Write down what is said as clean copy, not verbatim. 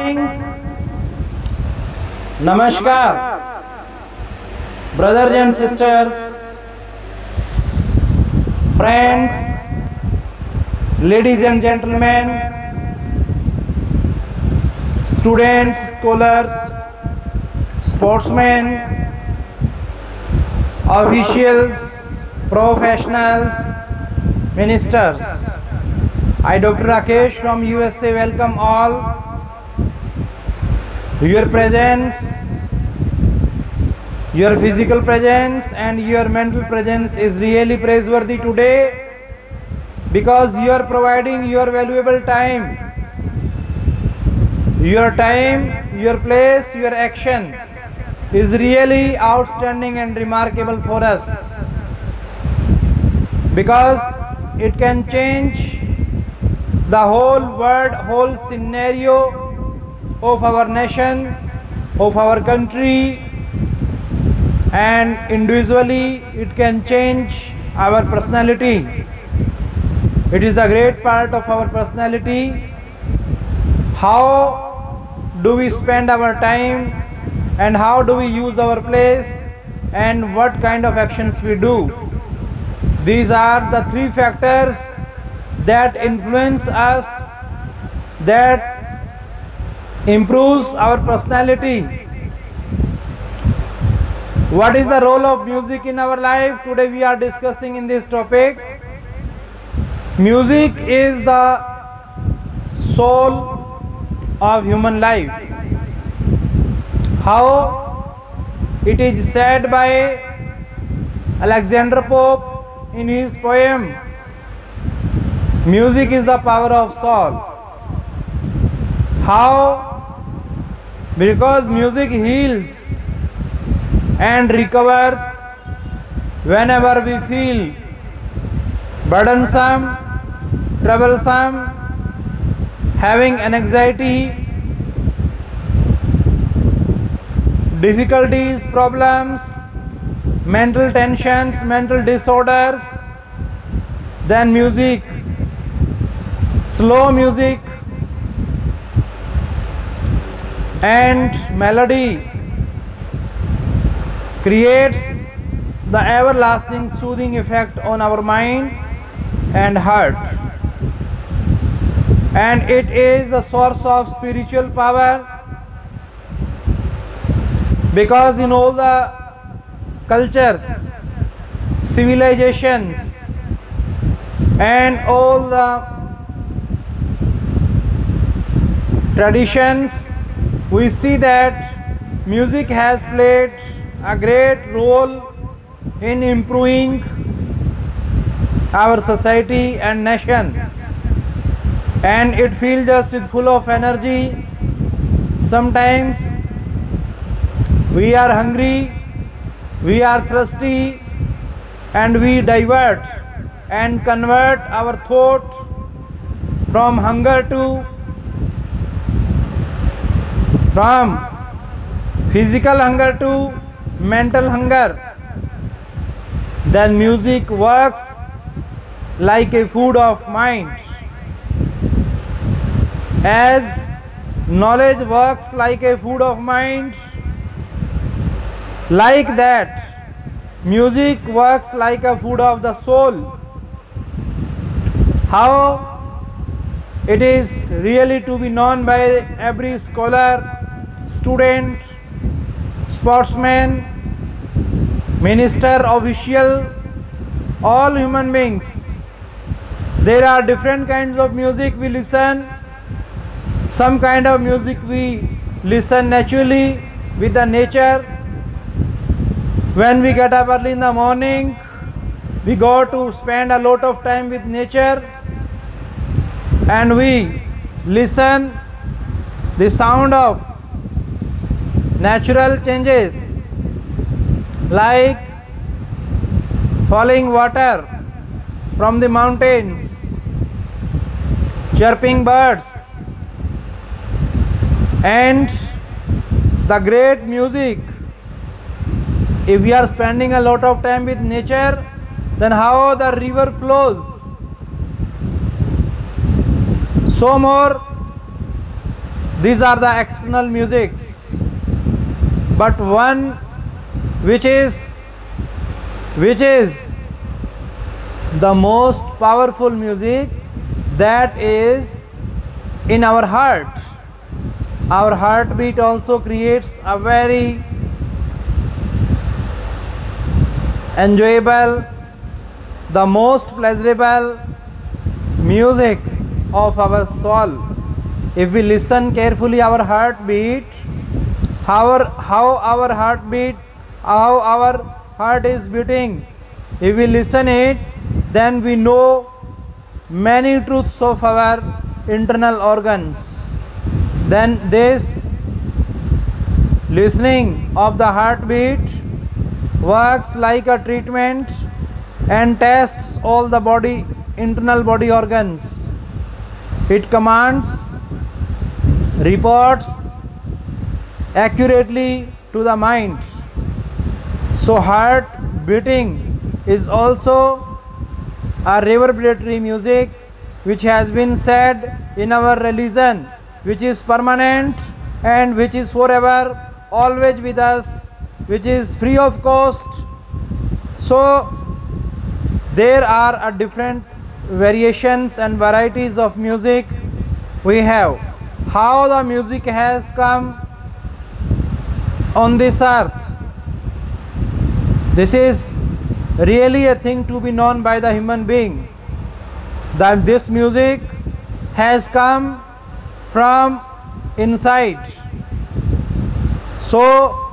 morning. Namaskar, brothers and sisters, friends, ladies and gentlemen, students, scholars, sportsmen, officials, professionals, ministers. I, Dr. Rakesh from USA, welcome all. Your presence, your physical presence and your mental presence is really praiseworthy today, because you are providing your valuable time, your place, your action is really outstanding and remarkable for us, because it can change the whole world, whole scenario of our nation, of our country, and individually it can change our personality. It is the great part of our personality. How do we spend our time and how do we use our place and what kind of actions we do? These are the three factors that influence us, that improves our personality. What is the role of music in our life? Today we are discussing in this topic. Music is the soul of human life. How it is said by Alexander Pope in his poem, music is the power of soul. How? Because music heals and recovers whenever we feel burdensome, troublesome, having an anxiety, difficulties, problems, mental tensions, mental disorders. Then music, slow music and melody creates the everlasting soothing effect on our mind and heart, and it is a source of spiritual power, because in all the cultures, civilizations and all the traditions, we see that music has played a great role in improving our society and nation, and it fills us with full of energy. Sometimes we are hungry, we are thirsty, and we divert and convert our thought from physical hunger to mental hunger. Then music works like a food of mind, as knowledge works like a food of mind. Like that, music works like a food of the soul. How it is really to be known by every scholar, student, sportsman, minister, official, all human beings. There are different kinds of music we listen. Some kind of music we listen naturally with the nature. When we get up early in the morning, we go to spend a lot of time with nature, and we listen the sound of natural changes, like falling water from the mountains, chirping birds, and the great music. If we are spending a lot of time with nature, then how the river flows, so more These are the external musics, but one which is the most powerful music, that is in our heart. Our heartbeat also creates a very enjoyable, the most pleasurable music of our soul. If we listen carefully our heartbeat, how our heart is beating, if we listen it, then we know many truths of our internal organs. Then this listening of the heartbeat works like a treatment and tests all the internal body organs. It commands, reports accurately to the mind. So heart beating is also a reverberatory music, which has been said in our religion, which is permanent and which is forever, always with us, which is free of cost. So there are different variations and varieties of music we have. How the music has come on this earth, this is really a thing to be known by the human being, that this music has come from inside. So